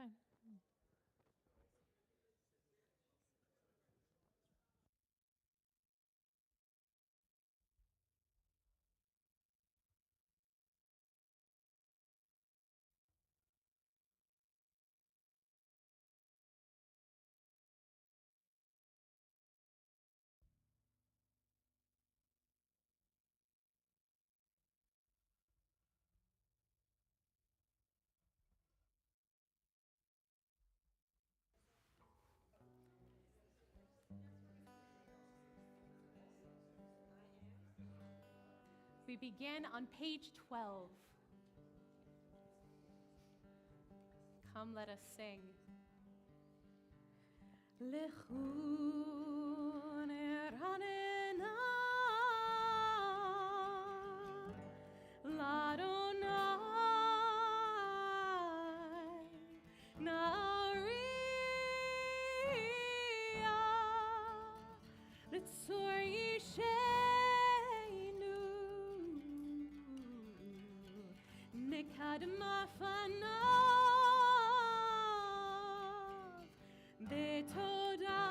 fine. We begin on page 12. Come, let us sing. Lechun eranena l'Adonai na'ria l'tzor yishenu nekadma fanav betoda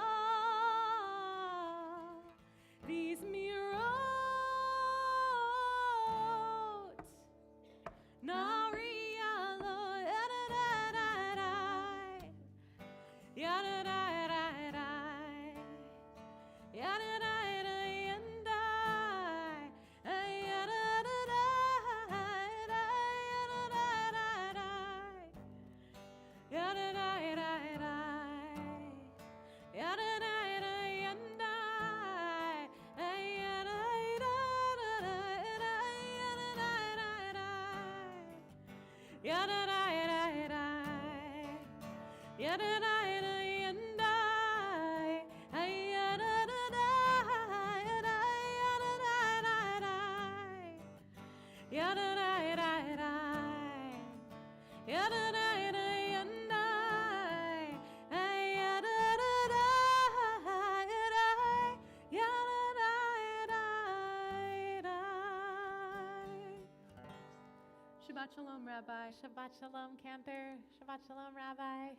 these mirot na'ria lo yadadadadai yadadadadai yadadadadai yandai yadadadadai yadadadadai yadadadadai yandai yadadadadai yadadadadai yadadadadai yandai Shabbat Shalom, Rabbi. Shabbat Shalom, Cantor. Shabbat Shalom, Rabbi.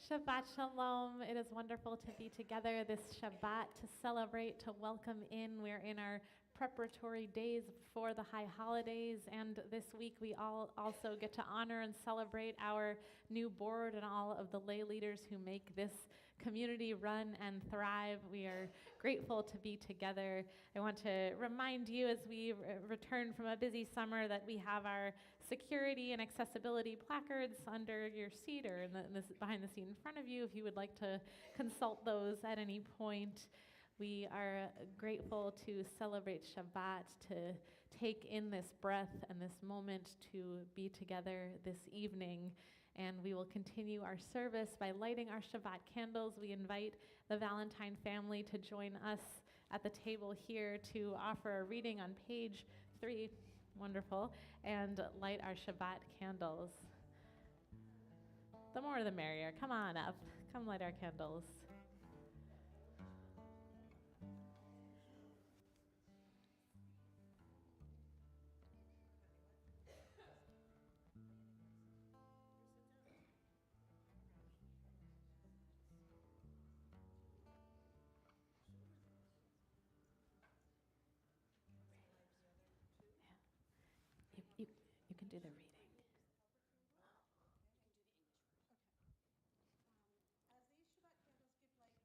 Shabbat Shalom. It is wonderful to be together this Shabbat to celebrate, to welcome in. We're in our preparatory days before the high holidays, and this week we all also get to honor and celebrate our new board and all of the lay leaders who make this community run and thrive. We are grateful to be together. I want to remind you as we return from a busy summer that we have our security and accessibility placards under your seat or in this behind the seat in front of you if you would like to consult those at any point. We are grateful to celebrate Shabbat, to take in this breath and this moment to be together this evening. And we will continue our service by lighting our Shabbat candles. We invite the Valentine family to join us at the table here to offer a reading on page 3, wonderful, and light our Shabbat candles. The more the merrier. Come on up. Come light our candles. You can do the reading. As these Shabbat candles give light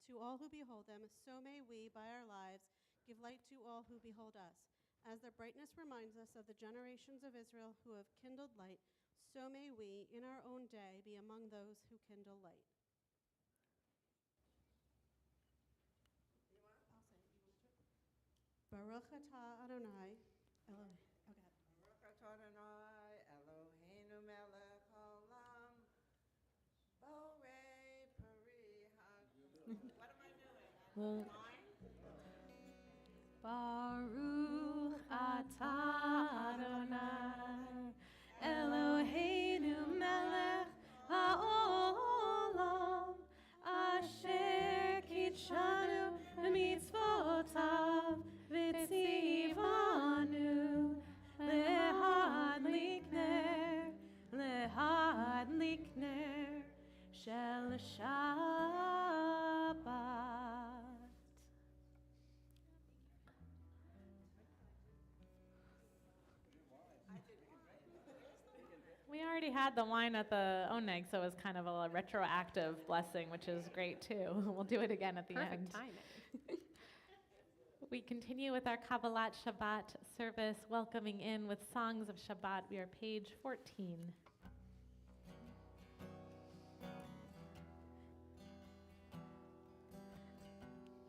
to all who behold them, so may we, by our lives, give light to all who behold us. As their brightness reminds us of the generations of Israel who have kindled light, so may we, in our own day, be among those who kindle light. I'll say it. You want to do it? Baruch atah Adonai Elohim. Okay. Baruch atah Adonai Eloheinu melech haolam borei peri ha. What am I doing? Baruch atah Adonai Eloheinu melech haolam asher kitshanu b'mitzvotav v'tzivanu lehadlik ner Shel Shabbat. We already had the wine at the oneg, so it was kind of a retroactive blessing, which is great too. We'll do it again at the end. Perfect timing. We continue with our Kabbalat Shabbat service, welcoming in with songs of Shabbat. We are page 14.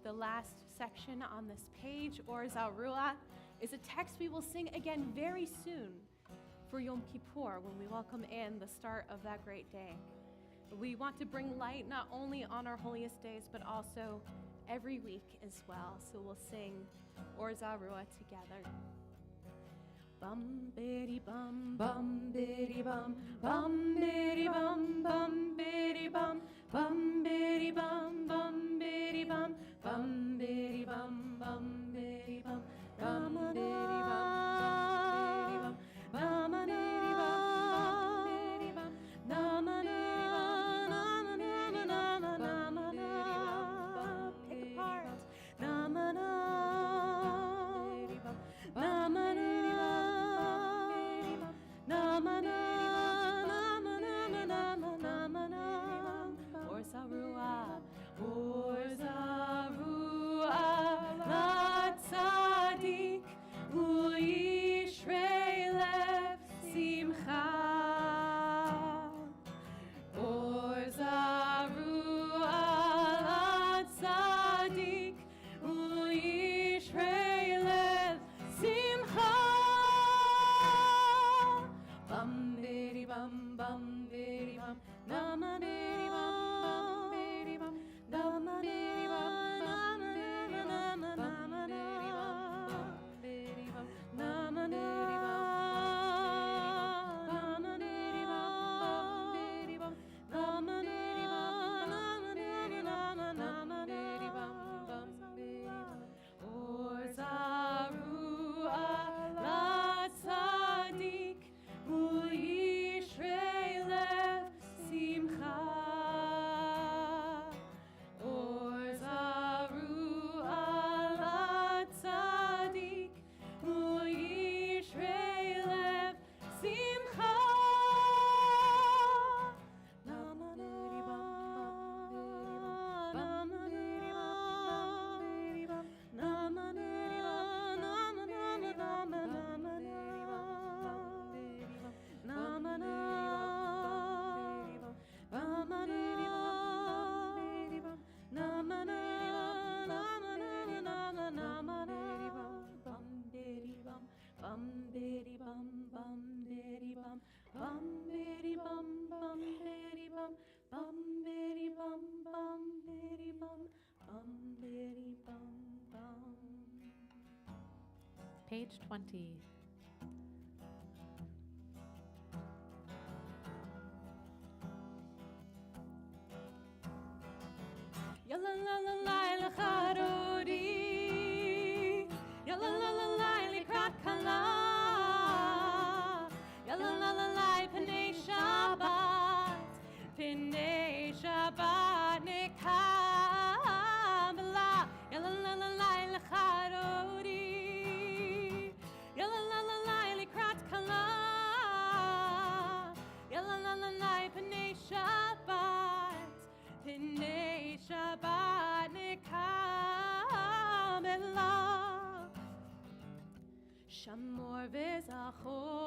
The last section on this page, Or Zarua, is a text we will sing again very soon for Yom Kippur, when we welcome in the start of that great day. We want to bring light not only on our holiest days, but also every week as well. So we'll sing Or Zarua together. Bum biddy bum bum biddy bum bum biddy bum bum biddy bum bum biddy bum bum biddy bum bum biddy bum bum biddy bum bum biddy bum bum biddy bum pick apart Or Zarua la tzadik u'yishrei lev simcha. Or Zarua la tzadik u'yishrei lev simcha. Bum biddy bum bum biddy bum nama biddy bum biddy bum nama biddy bum nama nama biddy bum nama biddy bum nama biddy bum Or Zarua la tzadik u'yishrei lev simcha. Or Zarua la tzadik u'yishrei lev simcha. Nama biddy bum nama biddy bum nama biddy bum nama bum biddy bum bum biddy bum bum biddy bum bum biddy bum bum biddy bum bum biddy bum bum biddy bum bum. Page 20. Yalla la la la la charodi, yalla la la la likrat kala, yalla la la la pnei Shabbat nekabla, yalla la la la la charodi, yalla la la la likrat kala, yalla la la la pnei Shabbat. Pnei Shabbat nekabla, Shamor v'zachor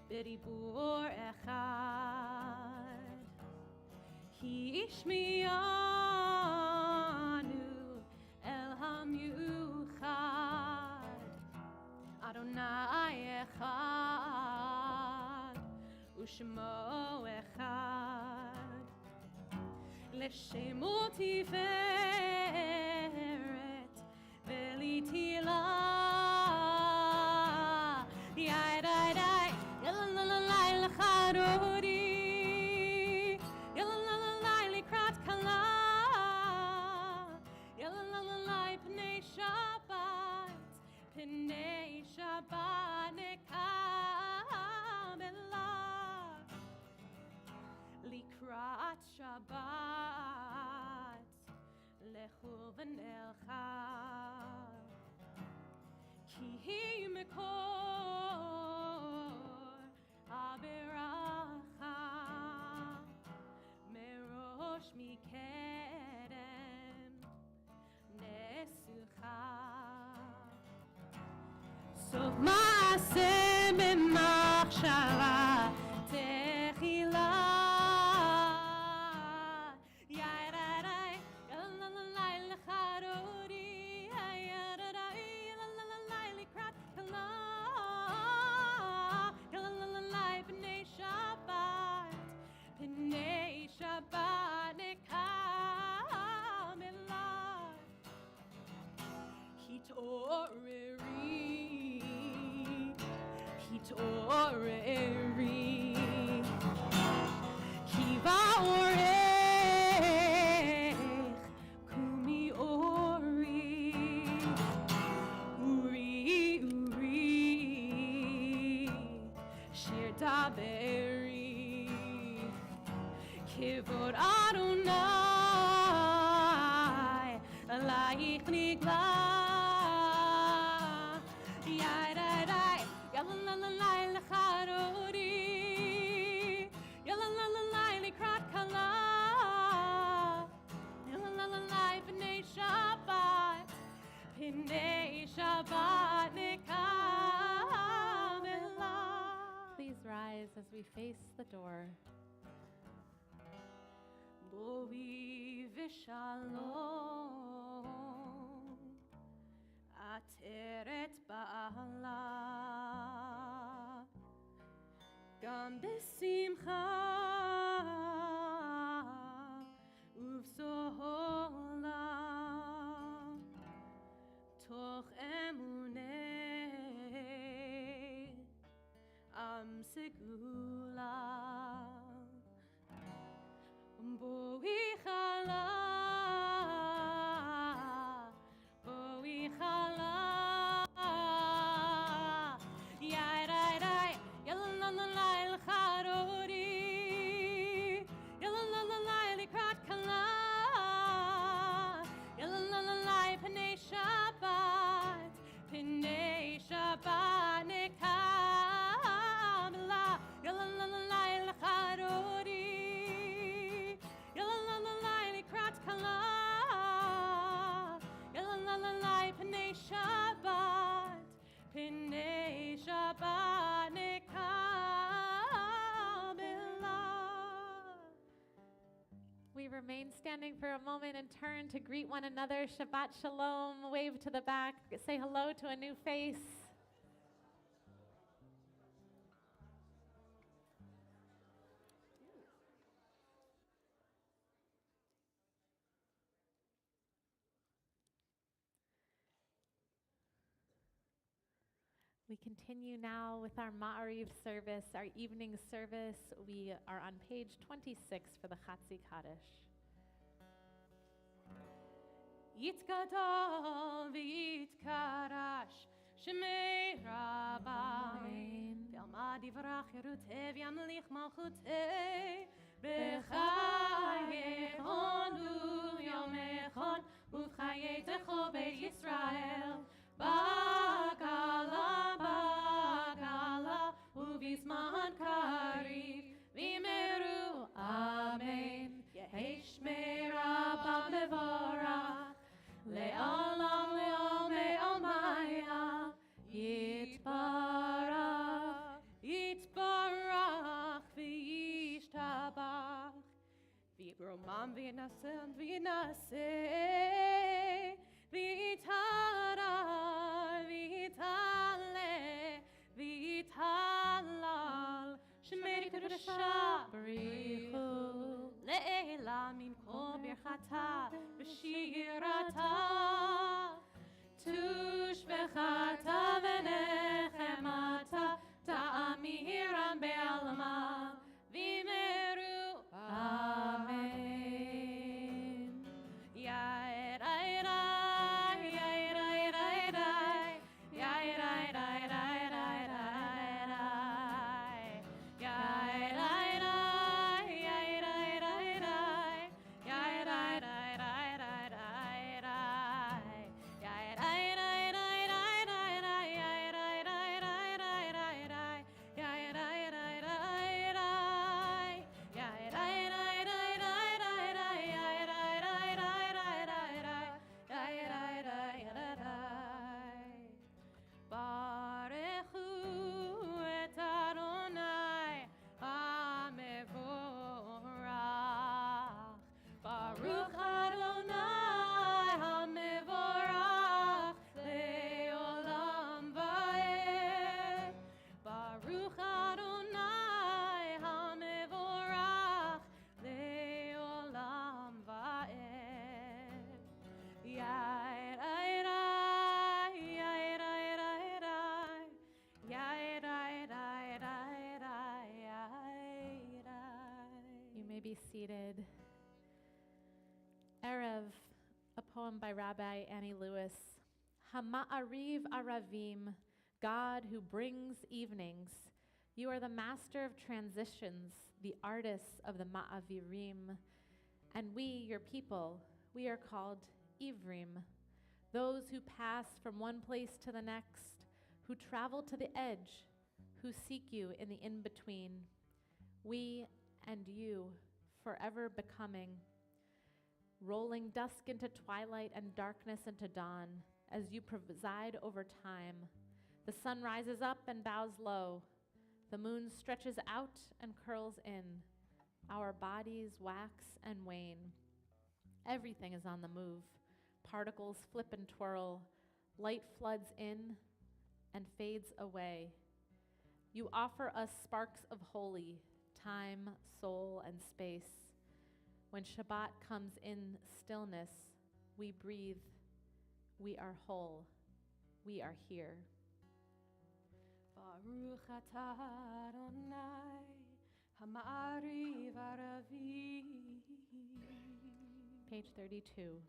b'dibur echad, Ki ishmianu el hamyuchad, Adonai echad u'shmo echad. L'shemo tiferet velitila, yai dai dai, yalla la la la la charodi, yalla la la la likrat kala, yalla la la la pnei Shabbat nekabela. likrat Shabbat, lechu v'nelcha, ki hi mekor haberacha, merosh mikerem nesucha. סוף מעשה במחשבה תחילה. יאיראיי, ילללליי לחרורי, יאיראיי, ילללליי לקראת כלה. ילללליי פני שבת נקם אליי. התעוררי, כי באורך קומי אורי, אורי, שיר דברי, כבוד אדוני עלייך נגלה. Yalalalalalai lecharori, yalalalalalai likrat kala, yalalalalalai b'nei Shabbat nekam elai. Please rise as we face the door. Boi v'shalom, ateret ba'ala. גם בשמחה ובסהולה, תוך אמוני עם סגולה. בואי חלה, בואי חלה. Shabbat nekam la, yalalalalalai lecharori, yalalalalalai likrat kala, yalalalalalai pnei Shabbat nekam la. We remain standing for a moment and turn to greet one another. Shabbat Shalom. Wave to the back. Say hello to a new face. We continue now with our Ma'ariv service, our evening service. We are on page 26 for the Chatzi Kaddish. Yitgadol v'yitkarash Shemei Rabbi Ve'alma divrach Yerutev Yamlich Malchutei B'chayechon u'yomechon U'chayei techo Beit Yisrael Bagala u'vizman kariv V'imeru Amen Yehi Shmei Rabbi Mevorach Le'olam le'olmei olmaya Yitbarach v'yishtabach V'yibromam v'yinaseh v'yitarar v'yitalal Shemei kedusha b'richu Le'ela min kol birchata v'shirata Tushbechata v'nechemata ta'amiram be'alma v'imeru Amen. Ya'irai, ya'irai, ya'irai, ya'irai, may be seated. Erev, a poem by Rabbi Annie Lewis. Hama'ariv aravim, God who brings evenings. You are the master of transitions, the artists of the ma'avirim. And we, your people, we are called Ivrim, those who pass from one place to the next, who travel to the edge, who seek you in the in-between. We and you, forever becoming, rolling dusk into twilight and darkness into dawn, as you preside over time. The sun rises up and bows low. The moon stretches out and curls in. Our bodies wax and wane. Everything is on the move. Particles flip and twirl. Light floods in and fades away. You offer us sparks of holy, time, soul, and space. When Shabbat comes in stillness, we breathe. We are whole. We are here. Baruch atah Adonai, hama'ariv aravim. Page 32.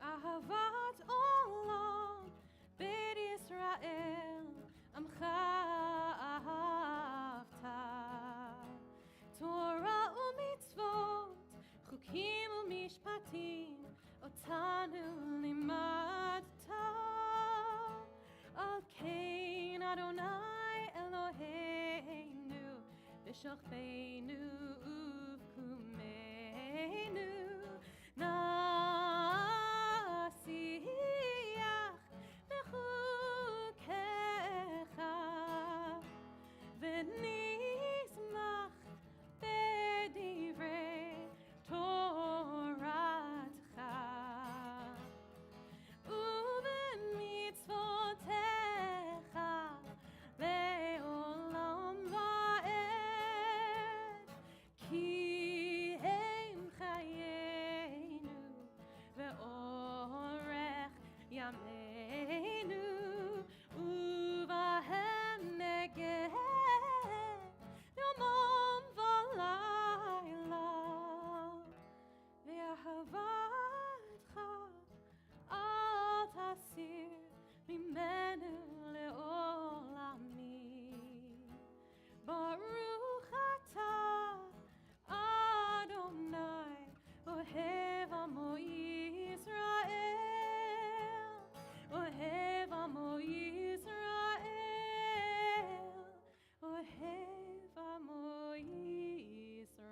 Ahavat olam, Beit Yisrael, Amcha ahavta. Torah u'mitzvot, chukim u'mishpatim, otanu limadta. Al kein Adonai Eloheinu, b'shochteinu uvkumeinu, nasiach bechukecha, v'nizmach b'divrei Toratcha, u'b'mitzvotecha le'olam va'ed, ki הם חיינו ואורך ימינו, ובהם נגן יומם ולילה, ואהבתך אל תסיר ממנו לעולמי. ברוך אתה Adonai, Ohev Amo Yisrael, Ohev Amo Yisrael, Ohev Amo Yisrael.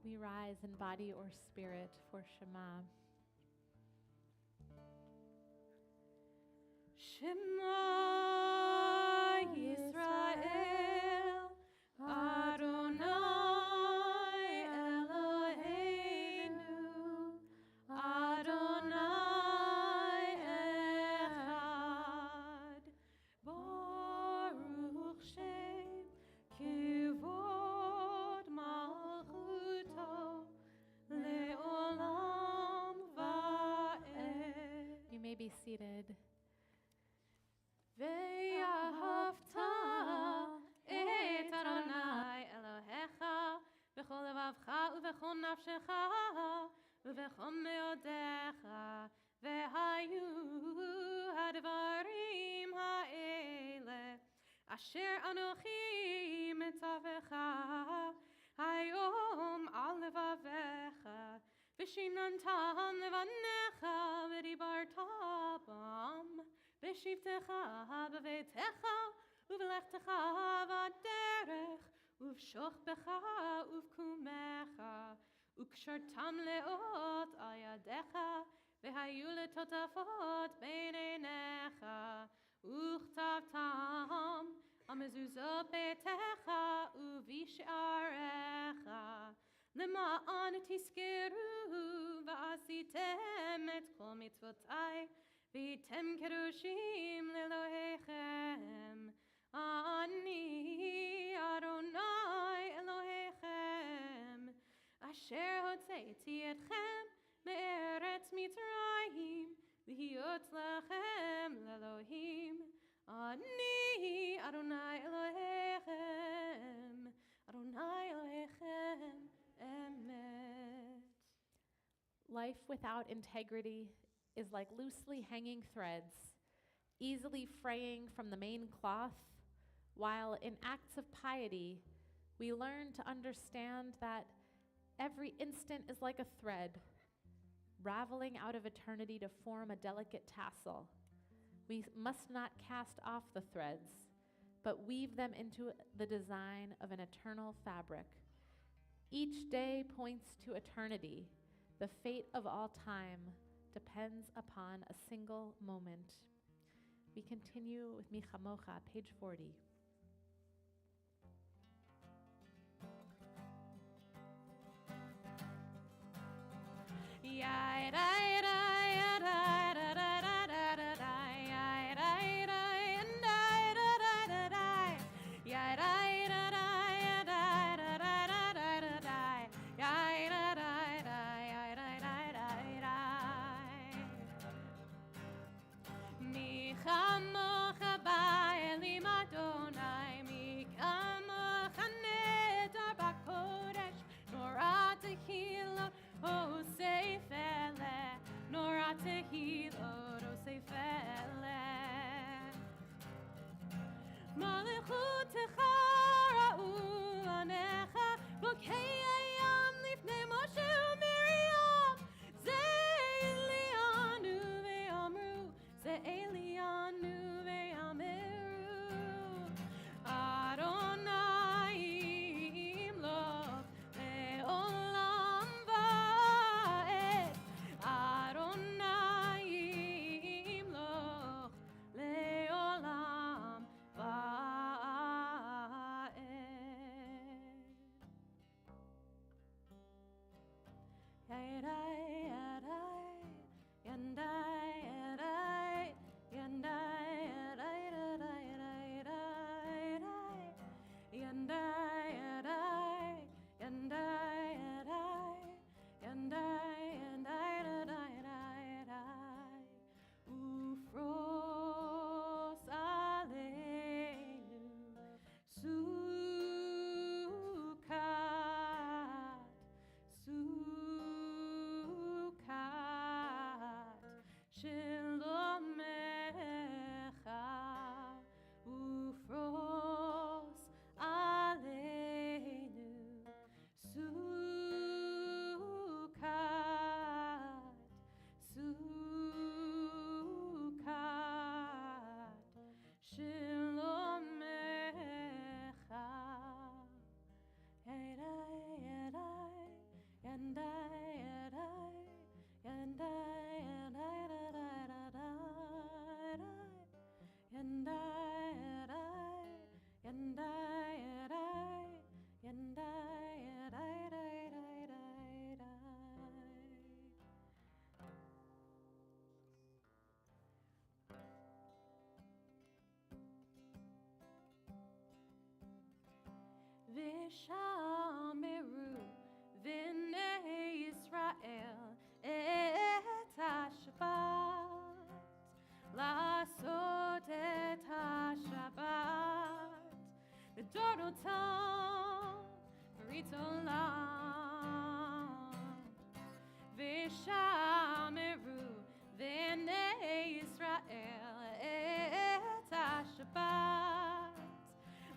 We rise in body or spirit for Shema. Shema Yisrael, Adonai Eloheinu, Adonai Echad, Baruch Shem Kivod Malchuto Le'olam Va'ed. You may be seated. ואהבת את אדוני אלוהיך בכל לבבך ובכל נפשך ובכל מאודיך, והיו הדברים האלה אשר אנוכי מצווך היום על לבביך, ושיננתם לבניך ודיברת בם בשבתך בביתך ובלכתך בדרך ובשוכבך ובקומך, וקשרתם לאות על ידיך, והיו לטוטפות בין עיניך, וכתבתם על מזוזות ביתך ובשעריך, למען תזכרו ועשיתם את כל mitzvotai, v'tem kedushim lelohechem. Ani Adonai Elohechem, asher hotzeiti etchem me'eretz Mitzrayim, v'hiyot lachem lelohim. Ani Adonai Elohechem, Adonai Elohechem, emet. Life without integrity is like loosely hanging threads, easily fraying from the main cloth, while in acts of piety, we learn to understand that every instant is like a thread, raveling out of eternity to form a delicate tassel. We must not cast off the threads, but weave them into the design of an eternal fabric. Each day points to eternity. The fate of all time depends upon a single moment. We continue with Mi Chamocha, page 40. V'shameru v'nei Yisrael et ha-Shabbat, לעשות את השבת לדורותם ברית עולם. ושמרו בני ישראל את השבת,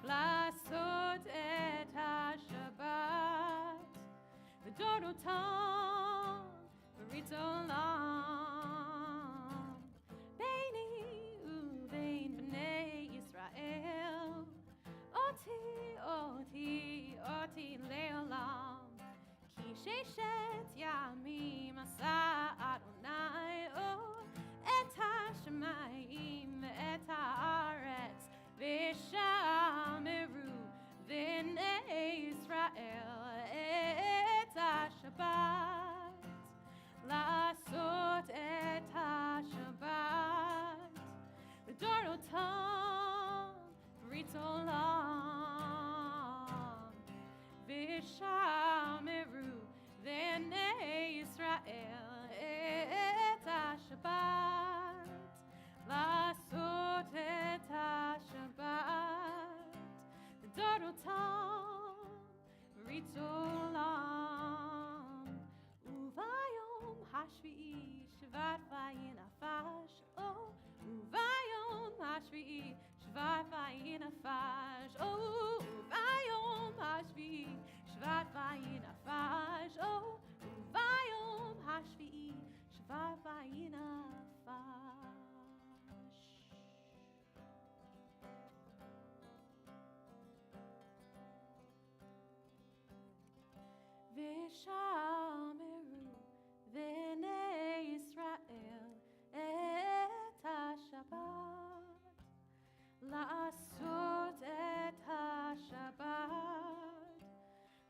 לעשות את השבת לדורותם ברית עולם. ביני ובין בני ישראל, אותי לעולם, כי ששת ימים עשה Shvat vayinafash, oh, uvayom hashvi'i, Shvat vayinafash, oh, uvayom hashvi'i, Shvat vayinafash, oh, uvayom hashvi'i, Shvat vayinafash. V'shameru v'nei Yisrael et ha-Shabbat, la'asot et ha-Shabbat,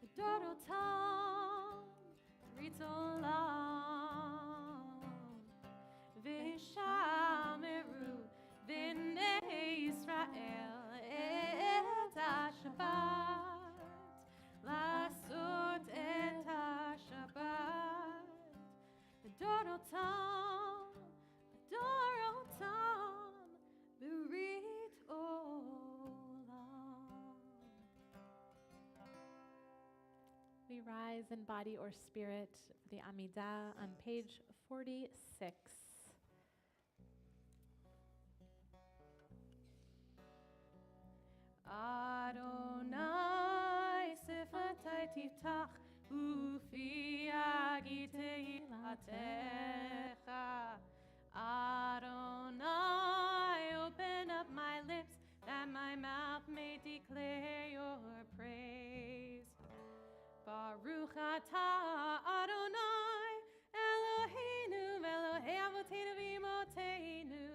v'dorotam ritolam. V'shameru v'nei Yisrael et ha-Shabbat, la'asot et ha-Shabbat, v'dorotam, v'dorotam, b'rit olam. We rise in body or spirit for the Amidah on page 46. Adonai sifatai tiftach ufi agitei latecha. Adonai, open up my lips that my mouth may declare your praise. Baruch atah Adonai Eloheinu Elohei Avoteinu v'Imotenu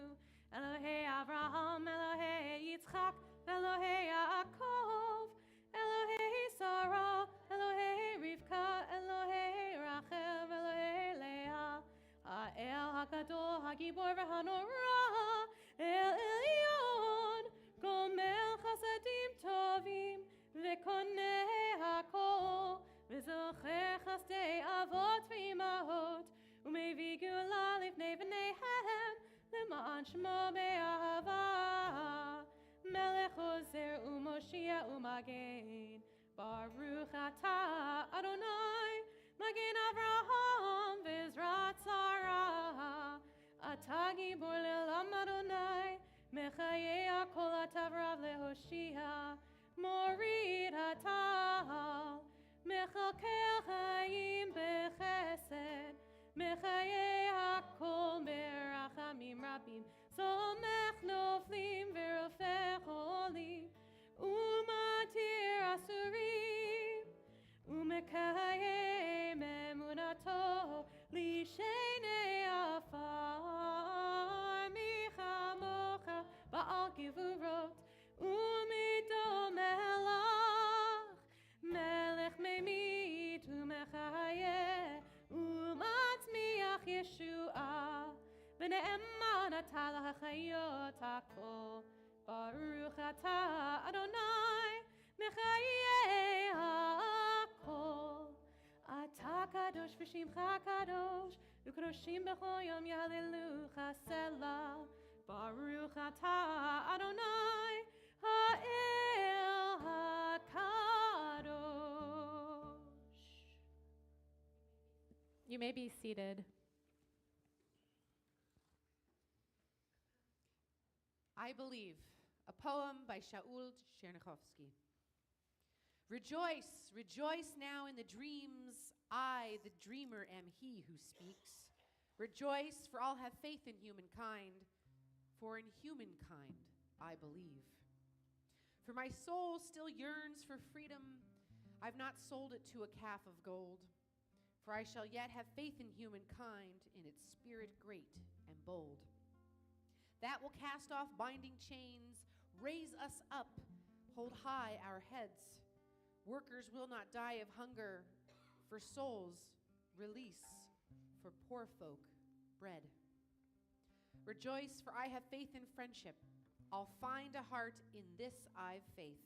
Elohei Avraham Elohei Yitzchak Elohei Yaakov Elohei Sarah Elohei Rivka Elohei Rachel Elohei Leah Ha'el HaGadol HaGibor v'Hanorah El Elyon Gomel Chasadim Tovim V'Koneh HaKol V'Zocher Chasdei Avot v'Imahot U'Mevi Geulah Lifnei V'neihem L'ma'an Shmo be'ahava Melech Ozer U'Moshia U'Magen Baruch atah Adonai Magen Avraham V'Ezrat Sarah Atah Gibor Le'olam Adonai Mechayei HaKol Atav Rav Lehoshia Morid Hatal Mechalkel Chaim Bechesed Mechayei HaKol Berachamim Rabim Somech Noflim V'Rofech Olim Umatir Asurim Umekayem Emunato Lishenei Afar Michamocha Ba'al Givurot Umido Melach Melech Memit Umechayeh Umatzmiach Yeshua V'ne'eman atah l'hachayot hakol Baruch atah Adonai Mechayeh hakol Atah kadosh v'shimcha kadosh U'kadoshim b'chol yom yahalelucha selah Baruch atah Adonai Ha'el HaKadosh. You may be seated. I Believe, a poem by Shaul Chernichovsky. Rejoice, rejoice now in the dreams. I, the dreamer, am he who speaks. Rejoice, for all have faith in humankind, for in humankind I believe. For my soul still yearns for freedom. I've not sold it to a calf of gold. For I shall yet have faith in humankind, in its spirit great and bold. That will cast off binding chains, raise us up, hold high our heads. Workers will not die of hunger, for souls release, for poor folk bread. Rejoice, for I have faith in friendship. I'll find a heart in this I've faith,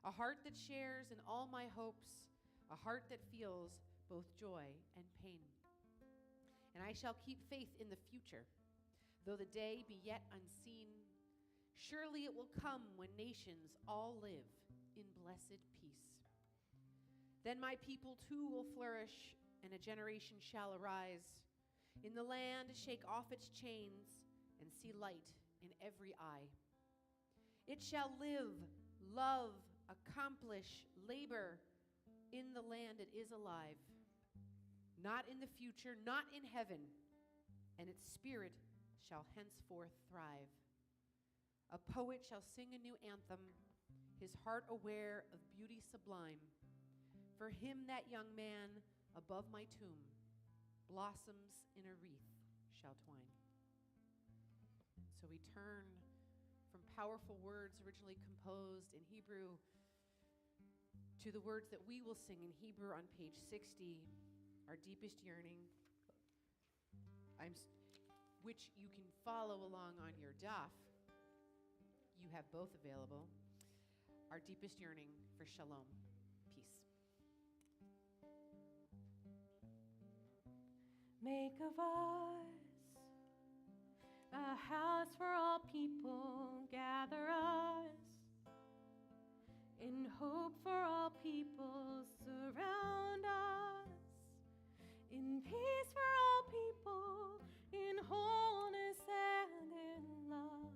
a heart that shares in all my hopes, a heart that feels both joy and pain. And I shall keep faith in the future, though the day be yet unseen. Surely it will come when nations all live in blessed peace. Then my people too will flourish, and a generation shall arise, In the land, shake off its chains and see light in every eye. It shall live, love, accomplish, labor in the land it is alive, not in the future, not in heaven, and its spirit shall henceforth thrive. A poet shall sing a new anthem, his heart aware of beauty sublime. For him, that young man above my tomb, blossoms in a wreath shall twine. So we turn from powerful words originally composed in Hebrew to the words that we will sing in Hebrew on page 60, our deepest yearning, which you can follow along on your daf. You have both available. Our deepest yearning for shalom, peace. Make of us a house for all people, gather us in hope for all people, surround us in peace for all people, in wholeness and in love.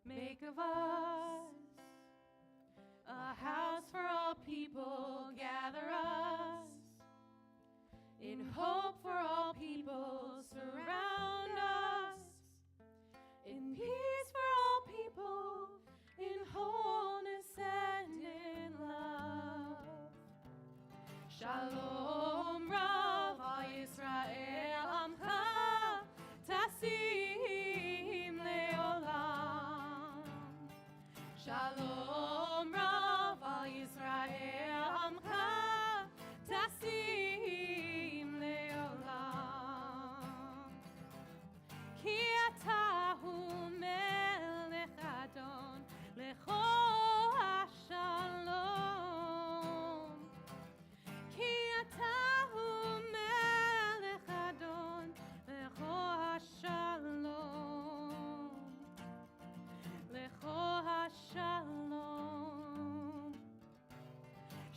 Make of us a house for all people, gather us in hope for all people, surround us in peace for all people, in wholeness and in love. Shalom Rav Yisrael Amcha Tasim Leolam. Shalom Rav Yisrael Amcha Tasim Leolam. Ki atahu melech adon lecho hashalom. Ki atahu melech adon lecho hashalom. Lecho hashalom.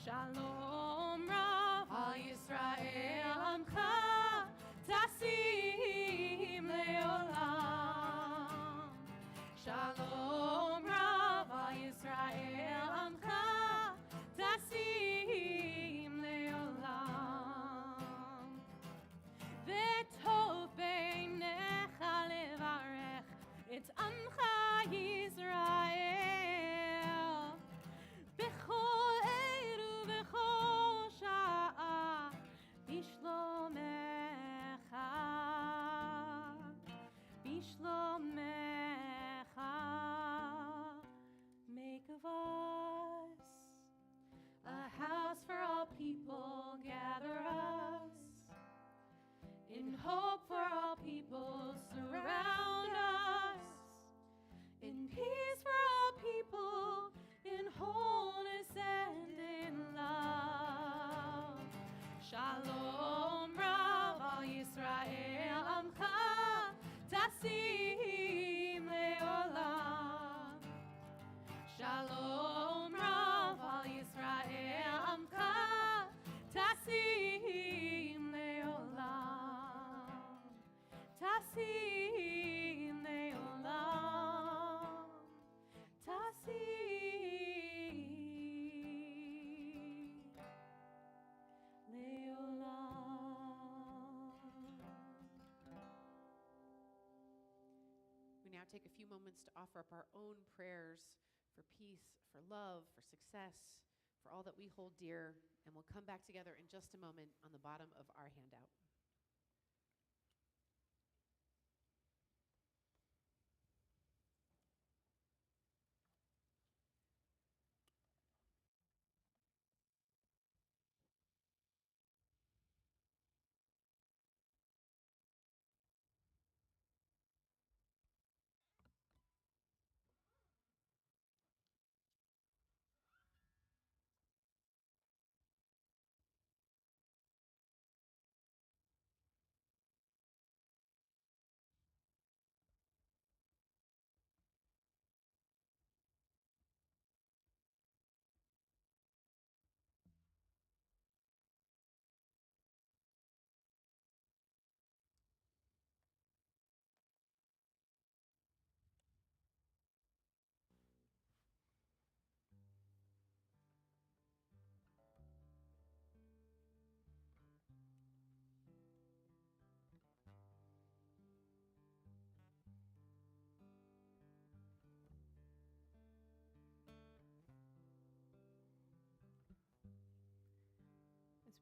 Shalom Rav al Yisrael Amcha Tasim Leolam. Shalom Rav al Yisrael Amcha Tasim Leolam. V'tov beinecha levarech et Amcha Yisrael b'chol eir u'b'chol sha'a b'shlomecha, b'shlomecha. Make of us a house for all people, gather us in hope for all people, surround us in peace for all people, in wholeness and in love. Shalom Rav al Yisrael Amcha Tasim Leolam. Shalom Rav al Yisrael Amcha Tasim Leolam. Tasim Leolam. Tasim Leolam. We now take a few moments to offer up our own prayers for peace, for love, for success, for all that we hold dear, and we'll come back together in just a moment on the bottom of our handout.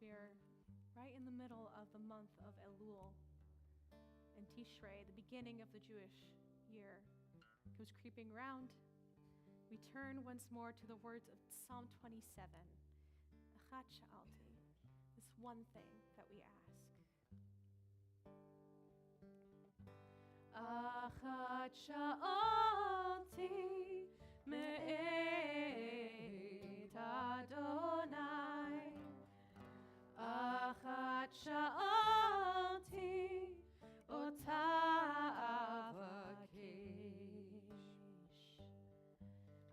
we are right in the middle of the month of Elul, and Tishrei, the beginning of the Jewish year, comes creeping round. We turn once more to the words of Psalm 27. Achat sha'alti, this one thing that we ask. Achat sha'alti me'et Adonai. Achat sha'alti ota avakesh.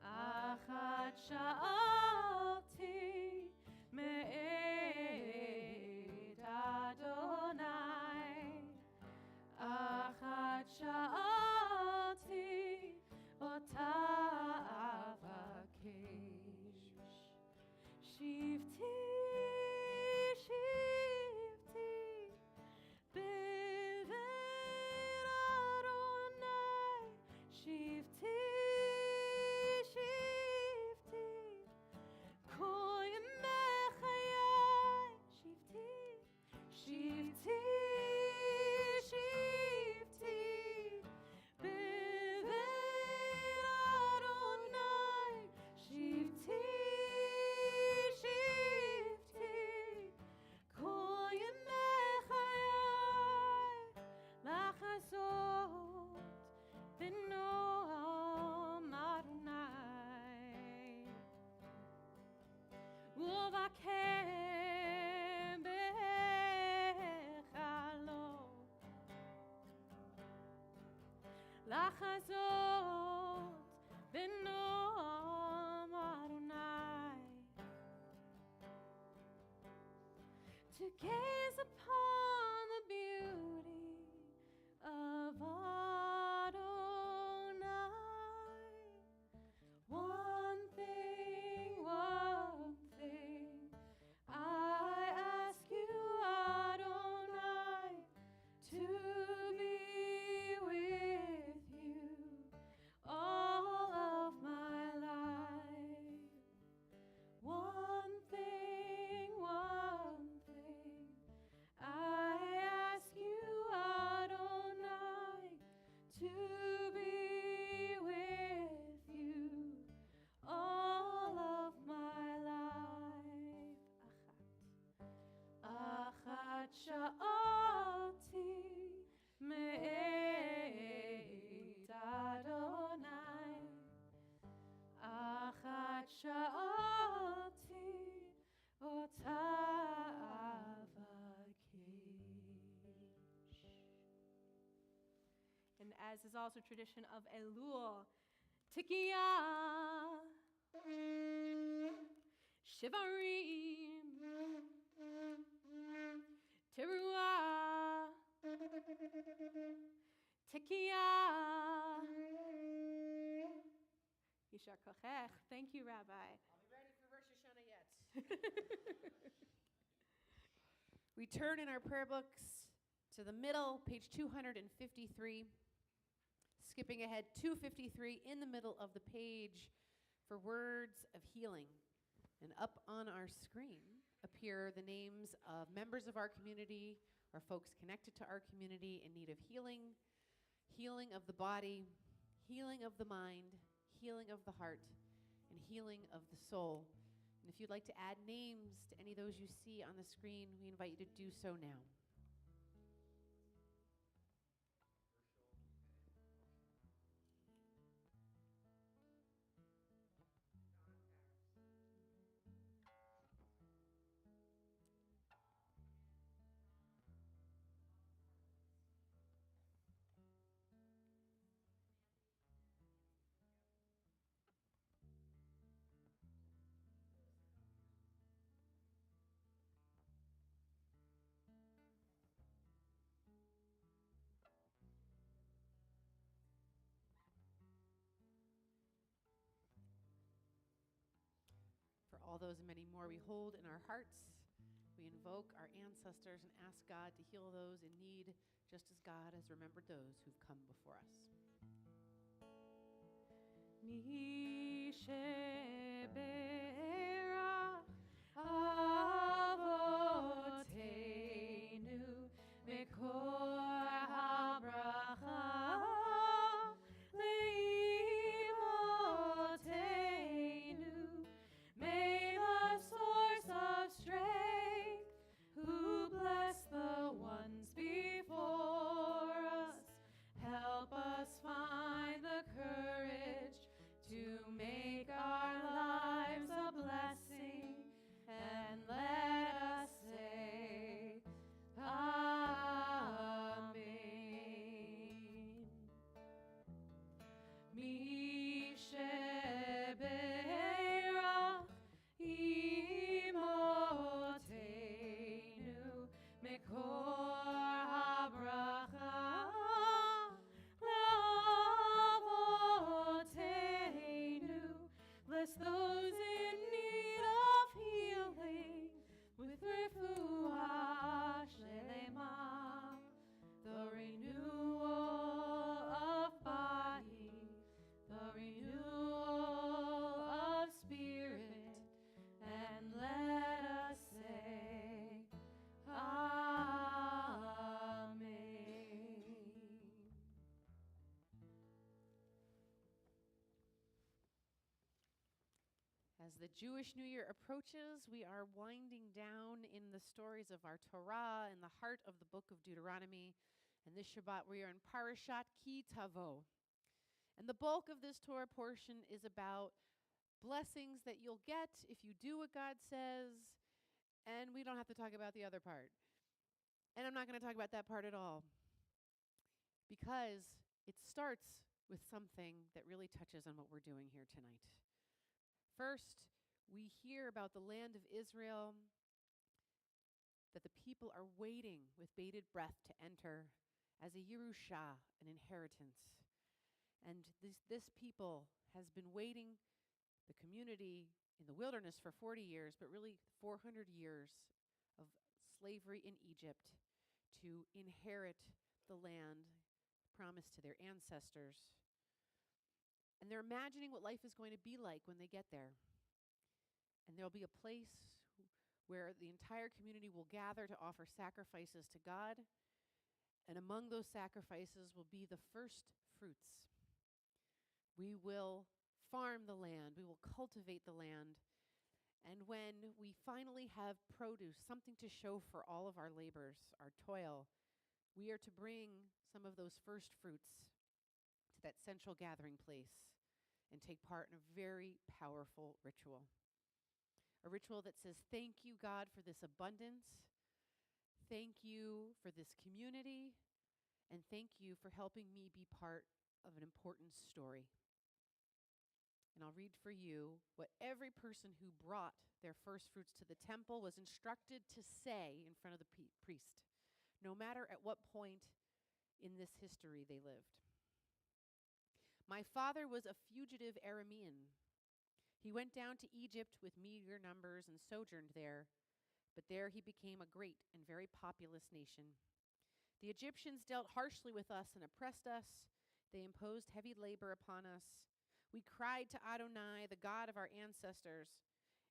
Achat sha'alti me'et Adonai. Achat sha'alti ota avakesh. Shivti, shivti, b'vet Adonai. Shivti, shivti, kol yemei chayai. Shivti, shivti, shivti, b'vet Adonai. Shivti, shivti, kol yemei chayai. Lachazot v'noam Adonai. Uvakem bechalot. Lachazot v'noam Adonai. To gaze upon the beauty of Adonai. One thing, I ask you, Adonai, to be with you all of my life. One thing, I ask you, Adonai, to be with you all of my life. Achat sha'alti me'et Adonai. Achat sha'alti ota avakesh. And as is also tradition of Elul, Tikiyah, Shivarim, Teruah, Tikiyah. Yishar kochech. Thank you, Rabbi. I'll be ready for Rosh Hashanah yet. We turn in our prayer books to the middle, page 253. Skipping ahead, 253 in the middle of the page for words of healing. And up on our screen appear the names of members of our community or folks connected to our community in need of healing, healing of the body, healing of the mind, healing of the heart, and healing of the soul. And if you'd like to add names to any of those you see on the screen, we invite you to do so now. For all those and many more we hold in our hearts, we invoke our ancestors and ask God to heal those in need, just as God has remembered those who've come before us. Mi sheberach avo As the Jewish New Year approaches, we are winding down in the stories of our Torah in the heart of the book of Deuteronomy. And this Shabbat, we are in Parashat Ki Tavo. And the bulk of this Torah portion is about blessings that you'll get if you do what God says. And we don't have to talk about the other part. And I'm not going to talk about that part at all, because it starts with something that really touches on what we're doing here tonight. First, we hear about the land of Israel, that the people are waiting with bated breath to enter as a Yerusha, an inheritance. And this people has been waiting, the community, in the wilderness for 40 years, but really 400 years of slavery in Egypt to inherit the land promised to their ancestors. And they're imagining what life is going to be like when they get there. And there'll be a place where the entire community will gather to offer sacrifices to God. And among those sacrifices will be the first fruits. We will farm the land. We will cultivate the land. And when we finally have produce, something to show for all of our labors, our toil, we are to bring some of those first fruits to that central gathering place and take part in a very powerful ritual. A ritual that says, thank you, God, for this abundance. Thank you for this community. And thank you for helping me be part of an important story. And I'll read for you what every person who brought their first fruits to the temple was instructed to say in front of the priest, no matter at what point in this history they lived. My father was a fugitive Aramean. He went down to Egypt with meager numbers and sojourned there, but there he became a great and very populous nation. The Egyptians dealt harshly with us and oppressed us. They imposed heavy labor upon us. We cried to Adonai, the God of our ancestors,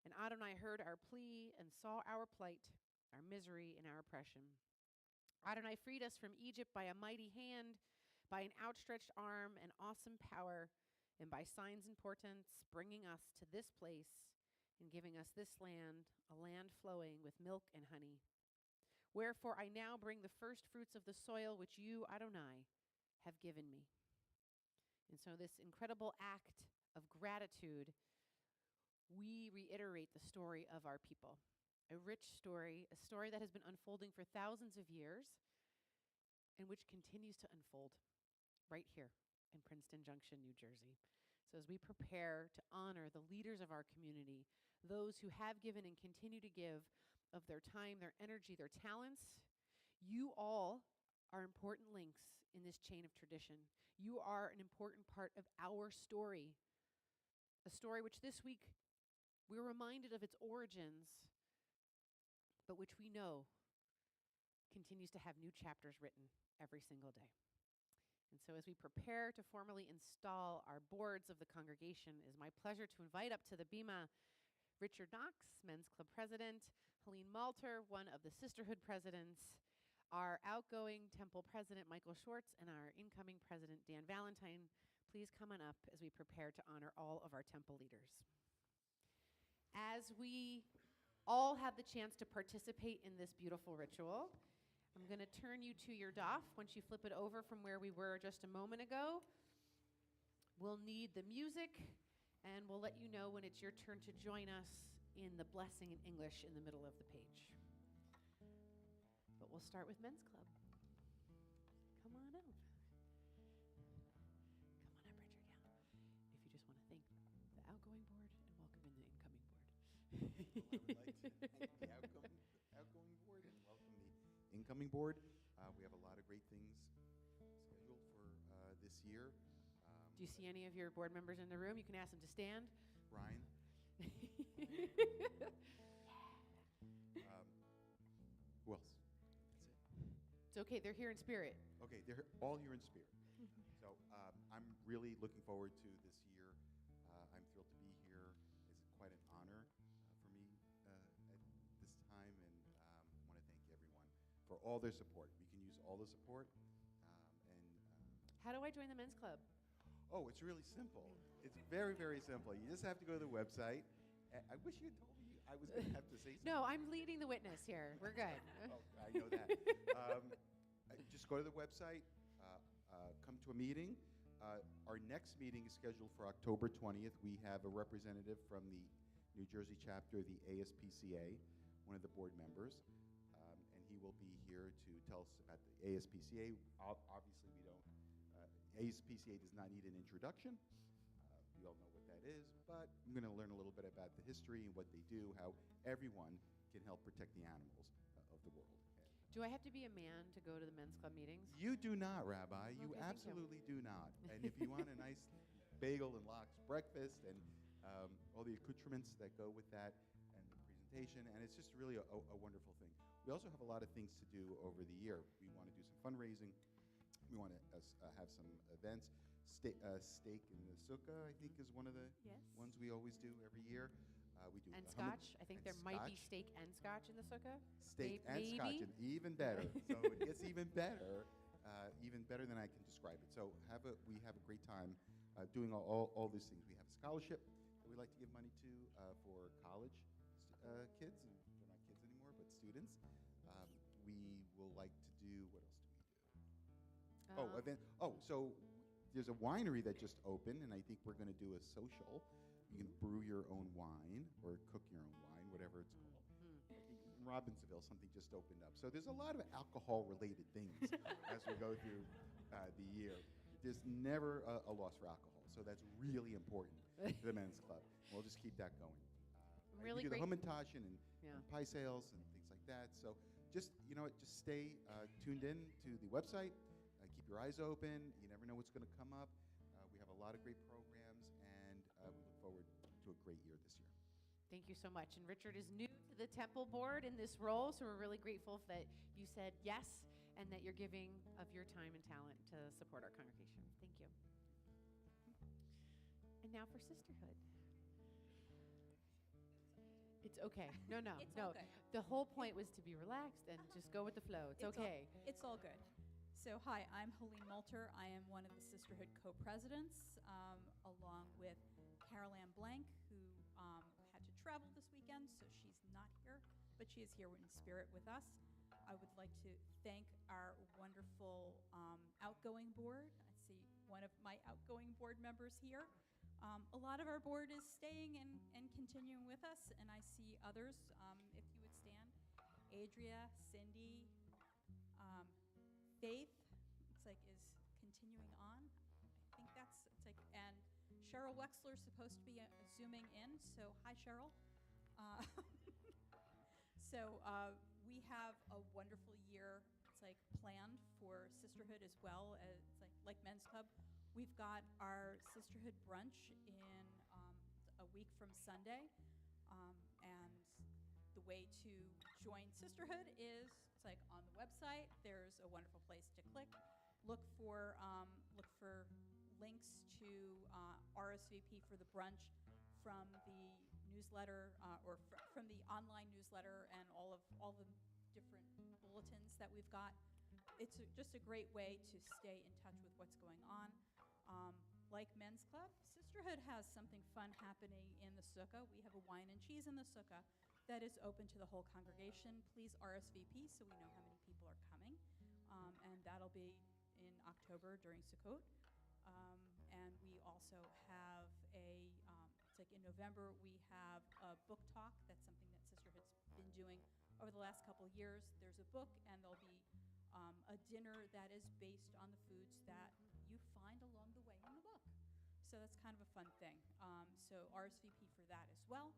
and Adonai heard our plea and saw our plight, our misery, and our oppression. Adonai freed us from Egypt by a mighty hand, by an outstretched arm and awesome power, and by signs and portents, bringing us to this place and giving us this land, a land flowing with milk and honey. Wherefore I now bring the first fruits of the soil which you, Adonai, have given me. And so this incredible act of gratitude, we reiterate the story of our people. A rich story, a story that has been unfolding for thousands of years and which continues to unfold right here in Princeton Junction, New Jersey. So as we prepare to honor the leaders of our community, those who have given and continue to give of their time, their energy, their talents, you all are important links in this chain of tradition. You are an important part of our story, a story which this week we're reminded of its origins, but which we know continues to have new chapters written every single day. And so as we prepare to formally install our boards of the congregation, it is my pleasure to invite up to the Bima Richard Knox, Men's Club President, Helene Malter, one of the Sisterhood Presidents, our outgoing Temple President, Michael Schwartz, and our incoming President, Dan Valentine. Please come on up as we prepare to honor all of our Temple leaders. As we all have the chance to participate in this beautiful ritual, I'm going to turn you to your daf. Once you flip it over from where we were just a moment ago, we'll need the music, and we'll let you know when it's your turn to join us in the blessing in English in the middle of the page. But we'll start with Men's Club. Come on up. Come on up, Richard, yeah. If you just want to thank the outgoing board and welcome in the incoming board. I would like to thank the outgoing board and welcome the incoming board. We have a lot of great things scheduled for this year. Do you see any of your board members in the room? You can ask them to stand. Ryan. Who else? That's it. It's okay, they're here in spirit. Okay, they're all here in spirit. So I'm really looking forward to this year. I'm thrilled to be here. It's quite an honor for me at this time, and want to thank everyone for all their support. We can use all the support. How do I join the Men's Club? Oh, it's really simple. It's very, very simple. You just have to go to the website I wish you had told me I was going to have to say something. No, I'm leading the witness here. We're good. Oh, I know that. Just go to the website, come to a meeting. Our next meeting is scheduled for October 20th. We have a representative from the New Jersey chapter of the ASPCA, one of the board members, and he will be here to tell us about the ASPCA. Obviously, we don't, ASPCA does not need an introduction. We all know what that is, but I'm going to learn a little bit about the history and what they do, how everyone can help protect the animals of the world. Do I have to be a man to go to the men's club meetings? You do not, Rabbi. You Okay, thank you. absolutely do not. And if you want a nice bagel and lox breakfast and all the accoutrements that go with that and the presentation, and it's just really a wonderful thing. We also have a lot of things to do over the year. We want to do some fundraising. We want to have some events. Steak in the sukkah, I think, is one of the ones we always do every year. We do And hummus scotch. I think and there might be scotch. steak and scotch in the sukkah. Steak and Maybe. scotch, and even better. So it gets even better than I can describe it. So we have a great time doing all these things. We have a scholarship that we like to give money to for college kids, and they're not kids anymore, but students. We will like to do, what else do we do? So there's a winery that just opened, and I think we're going to do a social. You can brew your own wine or cook your own wine, whatever it's called. In Robbinsville, something just opened up. So there's a lot of alcohol-related things as we go through the year. There's never a loss for alcohol, so that's really important to the men's club. We'll just keep that going. Really we do great. the Hummintashen and Yeah. pie sales and things like that. So just stay tuned in to the website. Keep your eyes open. You never know what's going to come up. We have a lot of great programs, and we look forward to a great year this year. Thank you so much. And Richard is new to the temple board in this role, so we're really grateful that you said yes and that you're giving of your time and talent to support our congregation. Thank you. And now for sisterhood. It's okay. No. It's all good. The whole point was to be relaxed and just go with the flow. It's okay. It's all good. So hi, I'm Helene Moulter. I am one of the Sisterhood co-presidents, along with Carol Ann Blank, who had to travel this weekend, so she's not here, but she is here in spirit with us. I would like to thank our wonderful outgoing board. I see one of my outgoing board members here. A lot of our board is staying and continuing with us, and I see others. If you would stand, Adria, Cindy, Faith, is continuing on. I think and Cheryl Wexler is supposed to be zooming in, so hi, Cheryl. We have a wonderful year, planned for sisterhood as well as like Men's Club. We've got our sisterhood brunch in a week from Sunday, and the way to join sisterhood is on the website. There's a wonderful place to click. Look for links to RSVP for the brunch from the newsletter or from the online newsletter and all the different bulletins that we've got. It's just a great way to stay in touch with what's going on. Like Men's Club, Sisterhood has something fun happening in the sukkah. We have a wine and cheese in the sukkah that is open to the whole congregation. Please RSVP so we know how many people are coming. And that'll be in October during Sukkot. And we also have in November, we have a book talk. That's something that Sisterhood's been doing over the last couple of years. There's a book, and there'll be a dinner that is based on the foods that you find along the way in the book. So that's kind of a fun thing. So RSVP for that as well.